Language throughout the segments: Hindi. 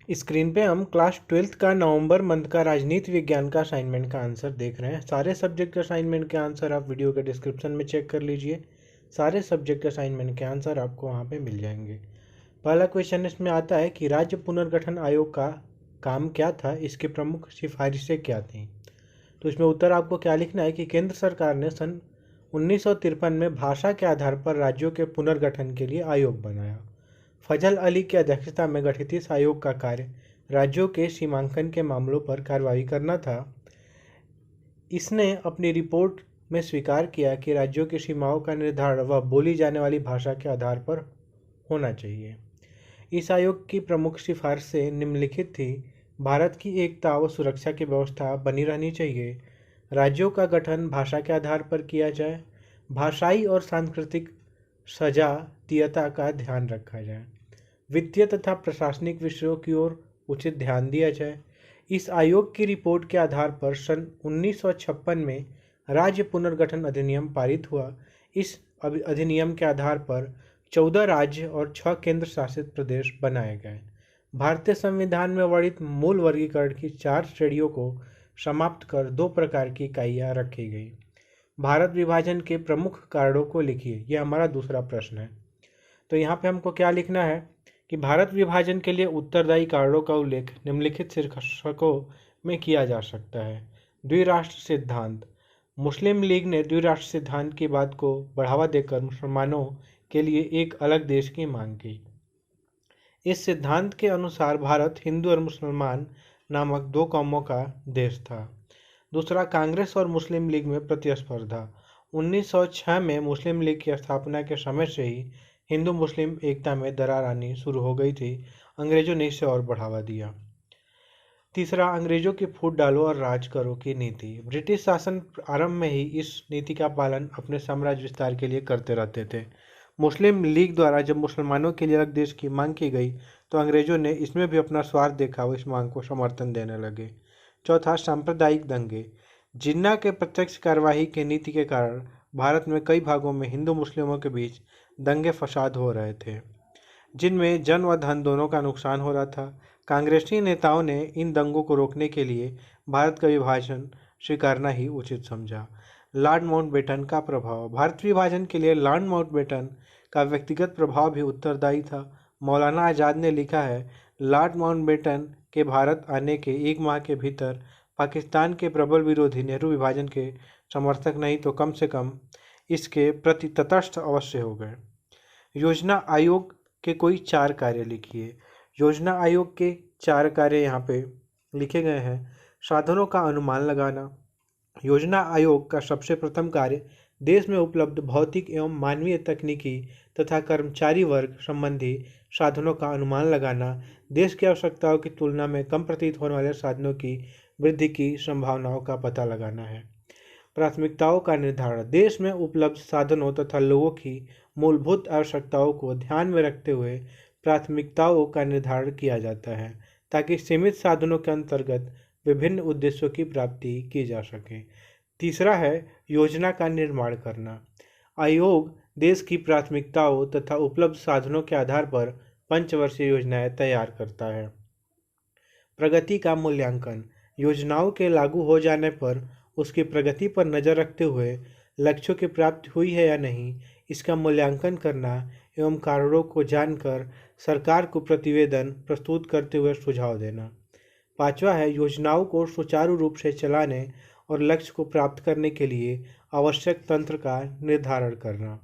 स्क्रीन पे हम क्लास 12th का नवंबर मंथ का राजनीति विज्ञान का असाइनमेंट का आंसर देख रहे हैं। सारे सब्जेक्ट के असाइनमेंट के आंसर आप वीडियो के डिस्क्रिप्शन में चेक कर लीजिए। सारे सब्जेक्ट के असाइनमेंट के आंसर आपको वहाँ पे मिल जाएंगे। पहला क्वेश्चन इसमें आता है कि राज्य पुनर्गठन आयोग का काम क्या था, इसकी प्रमुख सिफारिशें क्या थीं। तो इसमें उत्तर आपको क्या लिखना है कि केंद्र सरकार ने सन 1953 में भाषा के आधार पर राज्यों के पुनर्गठन के लिए आयोग बनाया। फजल अली की अध्यक्षता में गठित इस आयोग का कार्य राज्यों के सीमांकन के मामलों पर कार्रवाई करना था। इसने अपनी रिपोर्ट में स्वीकार किया कि राज्यों की सीमाओं का निर्धारण वह बोली जाने वाली भाषा के आधार पर होना चाहिए। इस आयोग की प्रमुख सिफारिशें निम्नलिखित थी। भारत की एकता व सुरक्षा की व्यवस्था बनी रहनी चाहिए। राज्यों का गठन भाषा के आधार पर किया जाए। भाषाई और सांस्कृतिक सजातीयता का ध्यान रखा जाए। वित्तीय तथा प्रशासनिक विषयों की ओर उचित ध्यान दिया जाए। इस आयोग की रिपोर्ट के आधार पर सन 1956 में राज्य पुनर्गठन अधिनियम पारित हुआ। इस अधिनियम के आधार पर 14 राज्य और 6 केंद्र शासित प्रदेश बनाए गए। भारतीय संविधान में वर्णित मूल वर्गीकरण की 4 श्रेणियों को समाप्त कर 2 प्रकार की इकाइयाँ रखी गई। भारत विभाजन के प्रमुख कारणों को लिखिए, यह हमारा दूसरा प्रश्न है। तो यहाँ पे हमको क्या लिखना है कि भारत विभाजन के लिए उत्तरदायी कारणों का उल्लेख निम्नलिखित शीर्षकों में किया जा सकता है। द्विराष्ट्र सिद्धांत। मुस्लिम लीग ने द्विराष्ट्र सिद्धांत की बात को बढ़ावा देकर मुसलमानों के लिए एक अलग देश की मांग की। इस सिद्धांत के अनुसार भारत हिंदू और मुसलमान नामक 2 कौमों का देश था। दूसरा, कांग्रेस और मुस्लिम लीग में प्रतिस्पर्धा। 1906 में मुस्लिम लीग की स्थापना के समय से ही हिंदू मुस्लिम एकता में दरार आनी शुरू हो गई थी। अंग्रेजों ने इसे और बढ़ावा दिया। तीसरा, अंग्रेजों की फूट डालो और राज करो की नीति। ब्रिटिश शासन आरंभ में ही इस नीति का पालन अपने साम्राज्य विस्तार के लिए करते रहते थे। मुस्लिम लीग द्वारा जब मुसलमानों के लिए अलग देश की मांग की गई तो अंग्रेजों ने इसमें भी अपना स्वार्थ देखा और इस मांग को समर्थन देने लगे। चौथा, सांप्रदायिक दंगे। जिन्ना के प्रत्यक्ष कार्यवाही की नीति के कारण भारत में कई भागों में हिंदू मुस्लिमों के बीच दंगे फसाद हो रहे थे, जिनमें जन व धन दोनों का नुकसान हो रहा था। कांग्रेसी नेताओं ने इन दंगों को रोकने के लिए भारत का विभाजन स्वीकारना ही उचित समझा। लॉर्ड माउंटबेटन का प्रभाव। भारत विभाजन के लिए लॉर्ड माउंटबेटन का व्यक्तिगत प्रभाव भी उत्तरदायी था। मौलाना आज़ाद ने लिखा है, लॉर्ड माउंटबेटन के भारत आने के 1 माह के भीतर पाकिस्तान के प्रबल विरोधी नेहरू विभाजन के समर्थक नहीं तो कम से कम इसके प्रति तटस्थ अवश्य हो गए। योजना आयोग के कोई 4 कार्य लिखिए। योजना आयोग के 4 कार्य यहाँ पे लिखे गए हैं। साधनों का अनुमान लगाना। योजना आयोग का सबसे प्रथम कार्य देश में उपलब्ध भौतिक एवं मानवीय तकनीकी तथा कर्मचारी वर्ग संबंधी साधनों का अनुमान लगाना। देश की आवश्यकताओं की तुलना में कम प्रतीत होने वाले साधनों की वृद्धि की संभावनाओं का पता लगाना है। प्राथमिकताओं का निर्धारण। देश में उपलब्ध साधनों तथा लोगों की मूलभूत आवश्यकताओं को ध्यान में रखते हुए प्राथमिकताओं का निर्धारण किया जाता है ताकि सीमित साधनों के अंतर्गत विभिन्न उद्देश्यों की प्राप्ति की जा सके। तीसरा है योजना का निर्माण करना। आयोग देश की प्राथमिकताओं तथा उपलब्ध साधनों के आधार पर पंचवर्षीय योजनाएं तैयार करता है। प्रगति का मूल्यांकन। योजनाओं के लागू हो जाने पर उसकी प्रगति पर नज़र रखते हुए लक्ष्यों की प्राप्ति हुई है या नहीं, इसका मूल्यांकन करना एवं कारणों को जानकर सरकार को प्रतिवेदन प्रस्तुत करते हुए सुझाव देना। पांचवा है योजनाओं को सुचारू रूप से चलाने और लक्ष्य को प्राप्त करने के लिए आवश्यक तंत्र का निर्धारण करना।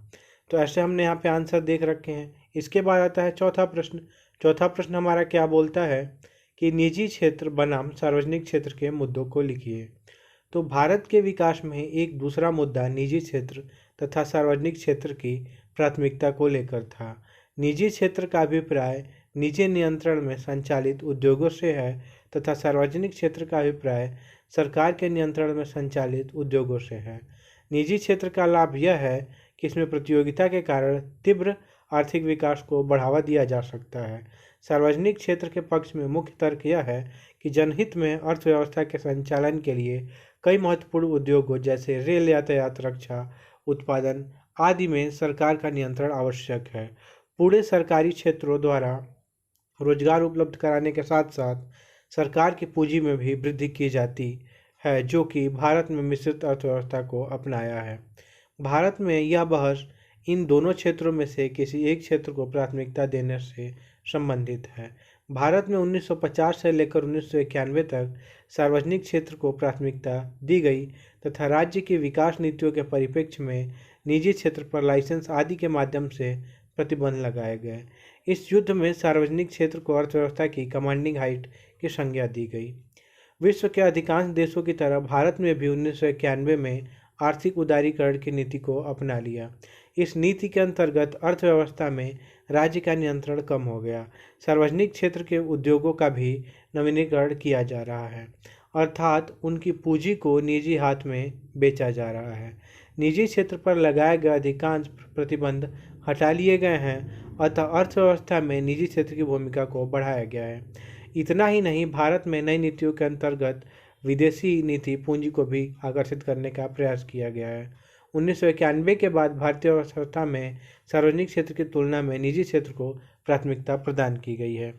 तो ऐसे हमने यहाँ पे आंसर देख रखे हैं। इसके बाद आता है चौथा प्रश्न। चौथा प्रश्न हमारा क्या बोलता है कि निजी क्षेत्र बनाम सार्वजनिक क्षेत्र के मुद्दों को लिखिए। तो भारत के विकास में एक दूसरा मुद्दा निजी क्षेत्र तथा सार्वजनिक क्षेत्र की प्राथमिकता को लेकर था। निजी क्षेत्र का अभिप्राय निजी नियंत्रण में संचालित उद्योगों से है तथा सार्वजनिक क्षेत्र का अभिप्राय सरकार के नियंत्रण में संचालित उद्योगों से है। निजी क्षेत्र का लाभ यह है कि इसमें प्रतियोगिता के कारण तीव्र आर्थिक विकास को बढ़ावा दिया जा सकता है। सार्वजनिक क्षेत्र के पक्ष में मुख्य तर्क यह है कि जनहित में अर्थव्यवस्था के संचालन के लिए कई महत्वपूर्ण उद्योगों जैसे रेल, यातायात, रक्षा, उत्पादन आदि में सरकार का नियंत्रण आवश्यक है। पूरे सरकारी क्षेत्रों द्वारा रोजगार उपलब्ध कराने के साथ साथ सरकार की पूंजी में भी वृद्धि की जाती है, जो कि भारत में मिश्रित अर्थव्यवस्था को अपनाया है। भारत में यह बहस इन दोनों क्षेत्रों में से किसी एक क्षेत्र को प्राथमिकता देने से संबंधित है। भारत में 1950 से लेकर 1991 तक सार्वजनिक क्षेत्र को प्राथमिकता दी गई तथा राज्य की विकास नीतियों के परिप्रेक्ष्य में निजी क्षेत्र पर लाइसेंस आदि के माध्यम से प्रतिबंध लगाए गए। इस युद्ध में सार्वजनिक क्षेत्र को अर्थव्यवस्था की कमांडिंग हाइट की संज्ञा दी गई। विश्व के अधिकांश देशों की तरह भारत में भी 1991 में आर्थिक उदारीकरण की नीति को अपना लिया। इस नीति के अंतर्गत अर्थव्यवस्था में राज्य का नियंत्रण कम हो गया। सार्वजनिक क्षेत्र के उद्योगों का भी नवीनीकरण किया जा रहा है, अर्थात उनकी पूंजी को निजी हाथ में बेचा जा रहा है। निजी क्षेत्र पर लगाए गए अधिकांश प्रतिबंध हटा लिए गए हैं, अतः अर्थव्यवस्था में निजी क्षेत्र की भूमिका को बढ़ाया गया है। इतना ही नहीं, भारत में नई नीतियों के अंतर्गत विदेशी नीति पूंजी को भी आकर्षित करने का प्रयास किया गया है। 1991 के बाद भारतीय अर्थव्यवस्था में सार्वजनिक क्षेत्र की तुलना में निजी क्षेत्र को प्राथमिकता प्रदान की गई है।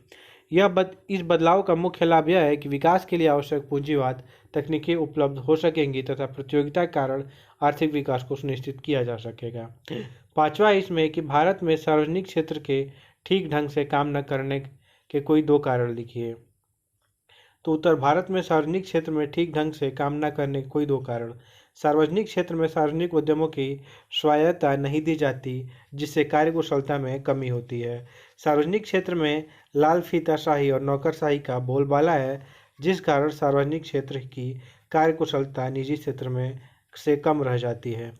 इस बदलाव का मुख्य लाभ यह है कि विकास के लिए आवश्यक पूंजीवाद तकनीकें उपलब्ध हो सकेंगी तथा प्रतियोगिता के कारण आर्थिक विकास को सुनिश्चित किया जा सकेगा। पांचवा इसमें कि भारत में सार्वजनिक क्षेत्र के ठीक ढंग से काम न करने के कोई दो कारण लिखिए। तो उत्तर, भारत में सार्वजनिक क्षेत्र में ठीक ढंग से काम न करने के कोई दो कारण। सार्वजनिक क्षेत्र में सार्वजनिक उद्यमों की स्वायत्तता नहीं दी जाती, जिससे कार्यकुशलता में कमी होती है। सार्वजनिक क्षेत्र में लाल फीताशाही और नौकरशाही का बोलबाला है, जिस कारण सार्वजनिक क्षेत्र की कार्यकुशलता निजी क्षेत्र में से कम रह जाती है।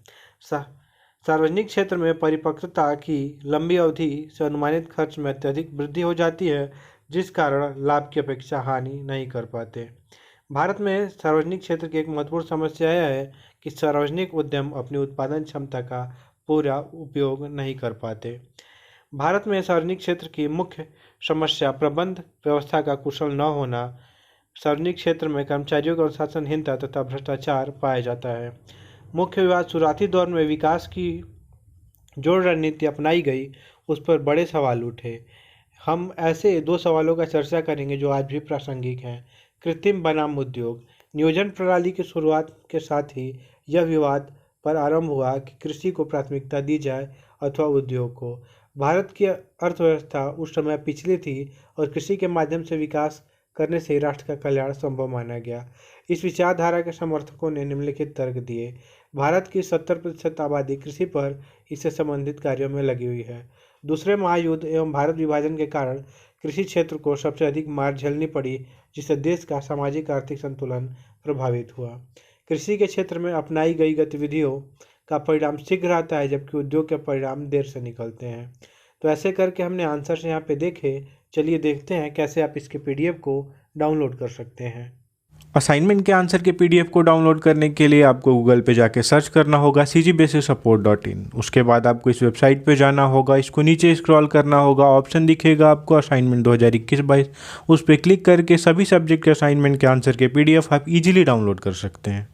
सार्वजनिक क्षेत्र में परिपक्वता की लंबी अवधि से अनुमानित खर्च में अत्यधिक वृद्धि हो जाती है, जिस कारण लाभ की अपेक्षा हानि नहीं कर पाते। भारत में सार्वजनिक क्षेत्र की एक महत्वपूर्ण समस्या यह है कि सार्वजनिक उद्यम अपनी उत्पादन क्षमता का पूरा उपयोग नहीं कर पाते। भारत में सार्वजनिक क्षेत्र की मुख्य समस्या प्रबंध व्यवस्था का कुशल न होना, सार्वजनिक क्षेत्र में कर्मचारियों की अनुशासनहीनता तथा भ्रष्टाचार पाया जाता है। मुख्य विवाद शुरुआती दौर में विकास की जो रणनीति अपनाई गई उस पर बड़े सवाल उठे। हम ऐसे दो सवालों का चर्चा करेंगे जो आज भी प्रासंगिक हैं। कृत्रिम बनाम उद्योग। नियोजन प्रणाली की शुरुआत के साथ ही यह विवाद पर आरंभ हुआ कि कृषि को प्राथमिकता दी जाए अथवा उद्योग को। भारत की अर्थव्यवस्था उस समय पिछली थी और कृषि के माध्यम से विकास करने से राष्ट्र का कल्याण संभव माना गया। इस विचारधारा के समर्थकों ने निम्नलिखित तर्क दिए। भारत की 70% आबादी कृषि पर इससे संबंधित कार्यों में लगी हुई है। दूसरे महायुद्ध एवं भारत विभाजन के कारण कृषि क्षेत्र को सबसे अधिक मार झेलनी पड़ी, जिससे देश का सामाजिक आर्थिक संतुलन प्रभावित हुआ। कृषि के क्षेत्र में अपनाई गई गतिविधियों का परिणाम शीघ्र आता है, जबकि उद्योग के परिणाम देर से निकलते हैं। तो ऐसे करके हमने आंसर्स यहाँ पे देखे। चलिए देखते हैं कैसे आप इसके PDF को डाउनलोड कर सकते हैं। असाइनमेंट के आंसर के PDF को डाउनलोड करने के लिए आपको गूगल पे जाके सर्च करना होगा cgbasicsupport.in। उसके बाद आपको इस वेबसाइट पे जाना होगा, इसको नीचे स्क्रॉल करना होगा, ऑप्शन दिखेगा आपको असाइनमेंट 2021-22। उस पर क्लिक करके सभी सब्जेक्ट के असाइनमेंट के आंसर के PDF आप इजीली डाउनलोड कर सकते हैं।